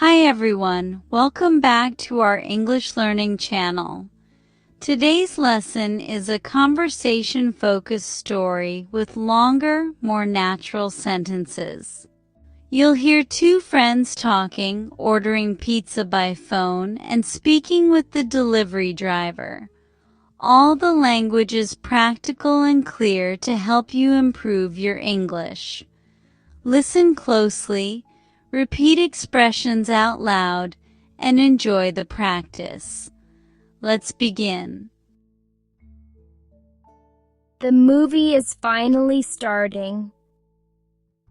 Hi everyone, welcome back to our English learning channel. Today's lesson is a conversation-focused story with longer, more natural sentences. You'll hear two friends talking, ordering pizza by phone, and speaking with the delivery driver. All the language is practical and clear to help you improve your English. Listen closely, repeat expressions out loud, and enjoy the practice. Let's begin. The movie is finally starting.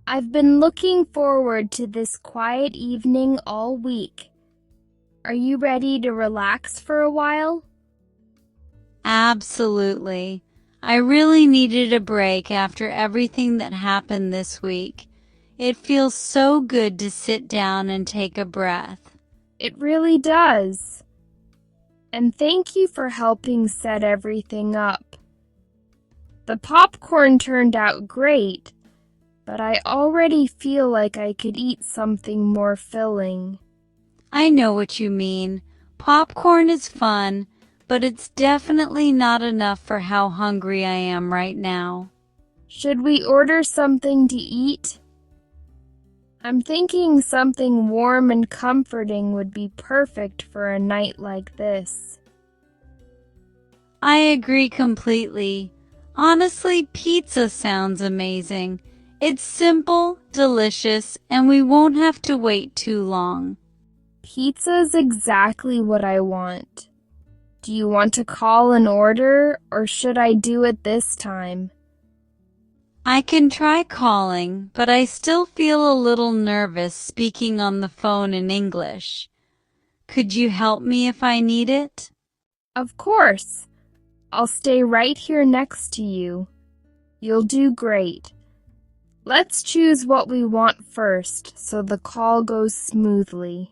I've been looking forward to this quiet evening all week. Are you ready to relax for a while? Absolutely. I really needed a break after everything that happened this week. It feels so good to sit down and take a breath. It really does. And thank you for helping set everything up. The popcorn turned out great, but I already feel like I could eat something more filling. I know what you mean. Popcorn is fun, but it's definitely not enough for how hungry I am right now. Should we order something to eat? I'm thinking something warm and comforting would be perfect for a night like this. I agree completely. Honestly, pizza sounds amazing. It's simple, delicious, and we won't have to wait too long. Pizza's exactly what I want. Do you want to call an order, or should I do it this time? I can try calling, but I still feel a little nervous speaking on the phone in English. Could you help me if I need it? Of course. I'll stay right here next to you. You'll do great. Let's choose what we want first so the call goes smoothly.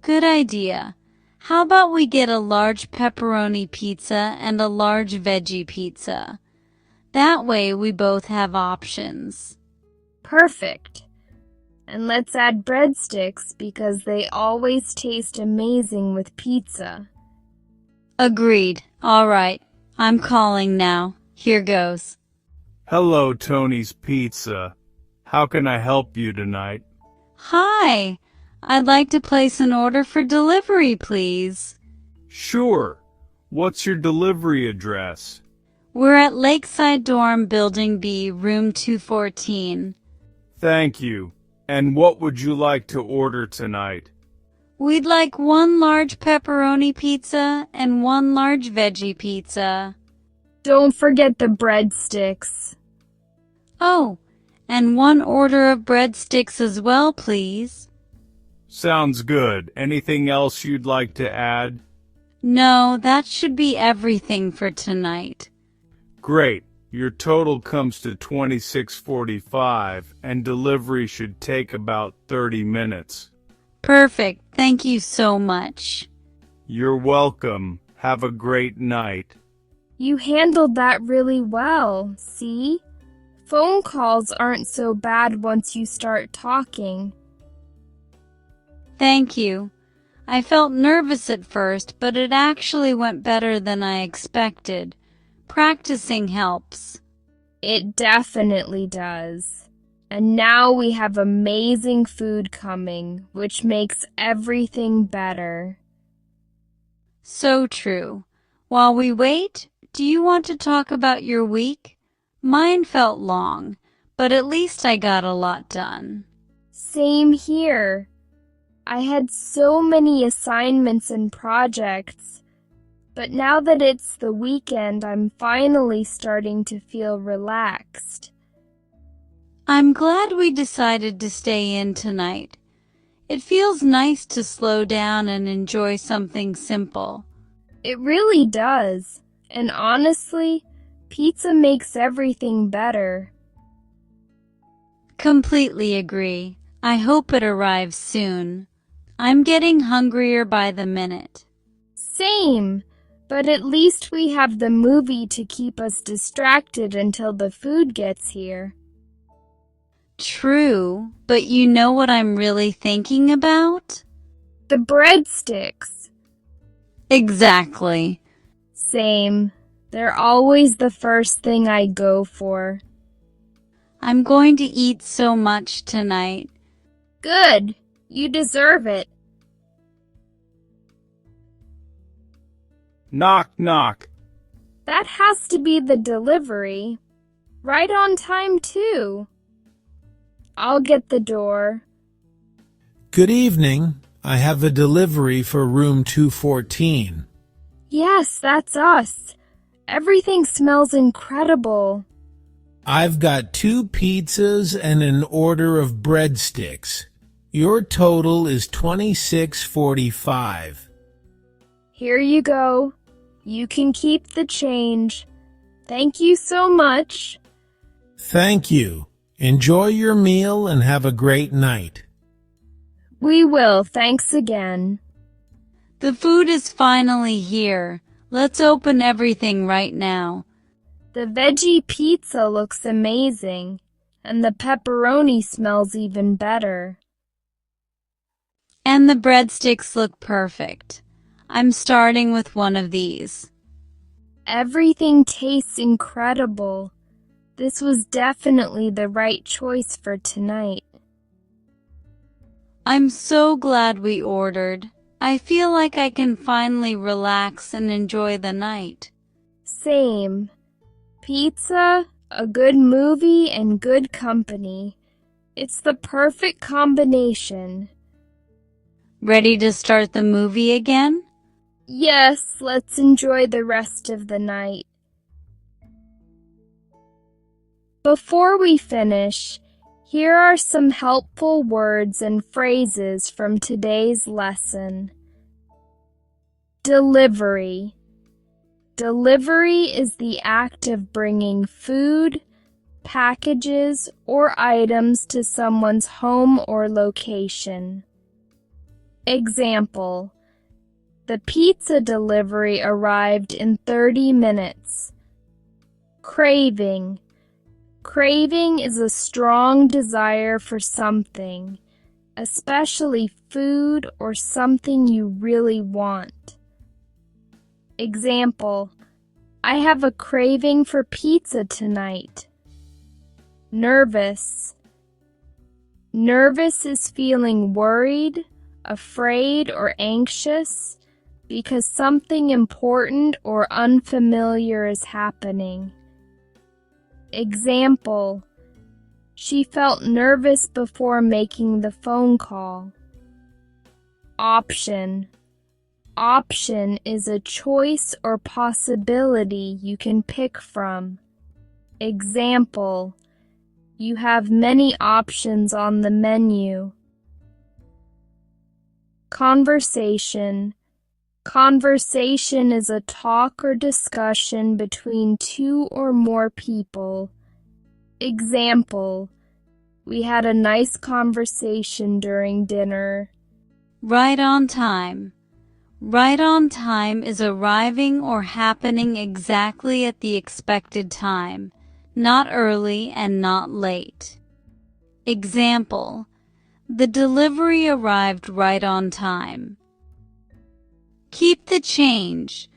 Good idea. How about we get a large pepperoni pizza and a large veggie pizza? That way we both have options. Perfect. And let's add breadsticks because they always taste amazing with pizza. Agreed. All right. I'm calling now. Here goes. Hello, Tony's Pizza. How can I help you tonight? Hi. I'd like to place an order for delivery, please. Sure. What's your delivery address? We're at Lakeside Dorm Building B, room 214. Thank you. And what would you like to order tonight? We'd like one large pepperoni pizza and one large veggie pizza. Don't forget the breadsticks. Oh, and one order of breadsticks as well, please. Sounds good. Anything else you'd like to add? No, that should be everything for tonight. Great. Your total comes to $26.45 and delivery should take about 30 minutes. Perfect. Thank you so much. You're welcome. Have a great night. You handled that really well, see? Phone calls aren't so bad once you start talking. Thank you. I felt nervous at first, but it actually went better than I expected. Practicing helps. It definitely does. And now we have amazing food coming, which makes everything better. So true. While we wait, do you want to talk about your week? Mine felt long, but at least I got a lot done. Same here. I had so many assignments and projects, but now that it's the weekend, I'm finally starting to feel relaxed. I'm glad we decided to stay in tonight. It feels nice to slow down and enjoy something simple. It really does. And honestly, pizza makes everything better. Completely agree. I hope it arrives soon. I'm getting hungrier by the minute. Same, but at least we have the movie to keep us distracted until the food gets here. True, but you know what I'm really thinking about? The breadsticks. Exactly. Same. They're always the first thing I go for. I'm going to eat so much tonight. Good. You deserve it. Knock, knock. That has to be the delivery. Right on time, too. I'll get the door. Good evening. I have a delivery for room 214. Yes, that's us. Everything smells incredible. I've got 2 pizzas and an order of breadsticks. Your total is $26.45. Here you go. You can keep the change. Thank you so much. Thank you. Enjoy your meal and have a great night. We will, thanks again. The food is finally here. Let's open everything right now. The veggie pizza looks amazing, and the pepperoni smells even better. And the breadsticks look perfect. I'm starting with one of these. Everything tastes incredible. This was definitely the right choice for tonight. I'm so glad we ordered. I feel like I can finally relax and enjoy the night. Same. Pizza, a good movie, and good company. It's the perfect combination. Ready to start the movie again? Yes, let's enjoy the rest of the night. Before we finish, here are some helpful words and phrases from today's lesson. Delivery. Delivery is the act of bringing food, packages, or items to someone's home or location. Example: the pizza delivery arrived in 30 minutes. Craving. Craving is a strong desire for something, especially food or something you really want. Example: I have a craving for pizza tonight. Nervous. Nervous is feeling worried, afraid, or anxious because something important or unfamiliar is happening. Example: she felt nervous before making the phone call. Option. Option is a choice or possibility you can pick from. Example: you have many options on the menu. Conversation. Conversation is a talk or discussion between 2 or more people. Example: we had a nice conversation during dinner. Right on time. Right on time is arriving or happening exactly at the expected time, not early and not late. Example: the delivery arrived right on time. Keep the change.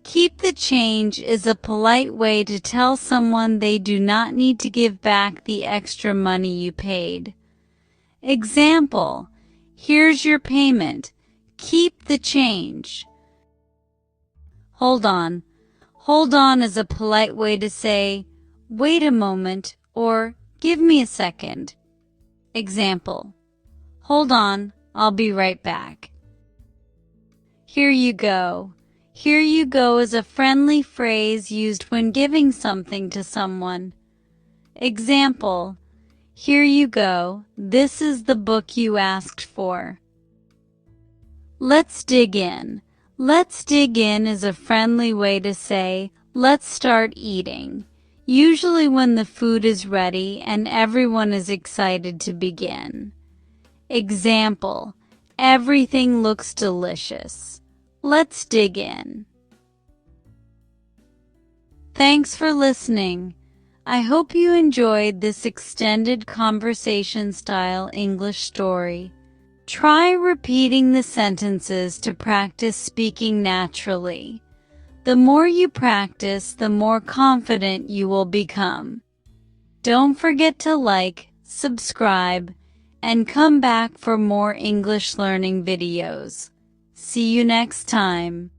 Keep the change is a polite way to tell someone they do not need to give back the extra money you paid. Example: here's your payment. Keep the change. Hold on. Hold on is a polite way to say, wait a moment, or give me a second. Example: hold on, I'll be right back. Here you go. Here you go is a friendly phrase used when giving something to someone. Example: here you go, this is the book you asked for. Let's dig in. Let's dig in is a friendly way to say, let's start eating, usually when the food is ready and everyone is excited to begin. Example: everything looks delicious. Let's dig in. Thanks for listening. I hope you enjoyed this extended conversation-style English story. Try repeating the sentences to practice speaking naturally. The more you practice, the more confident you will become. Don't forget to like, subscribe, and come back for more English learning videos. See you next time.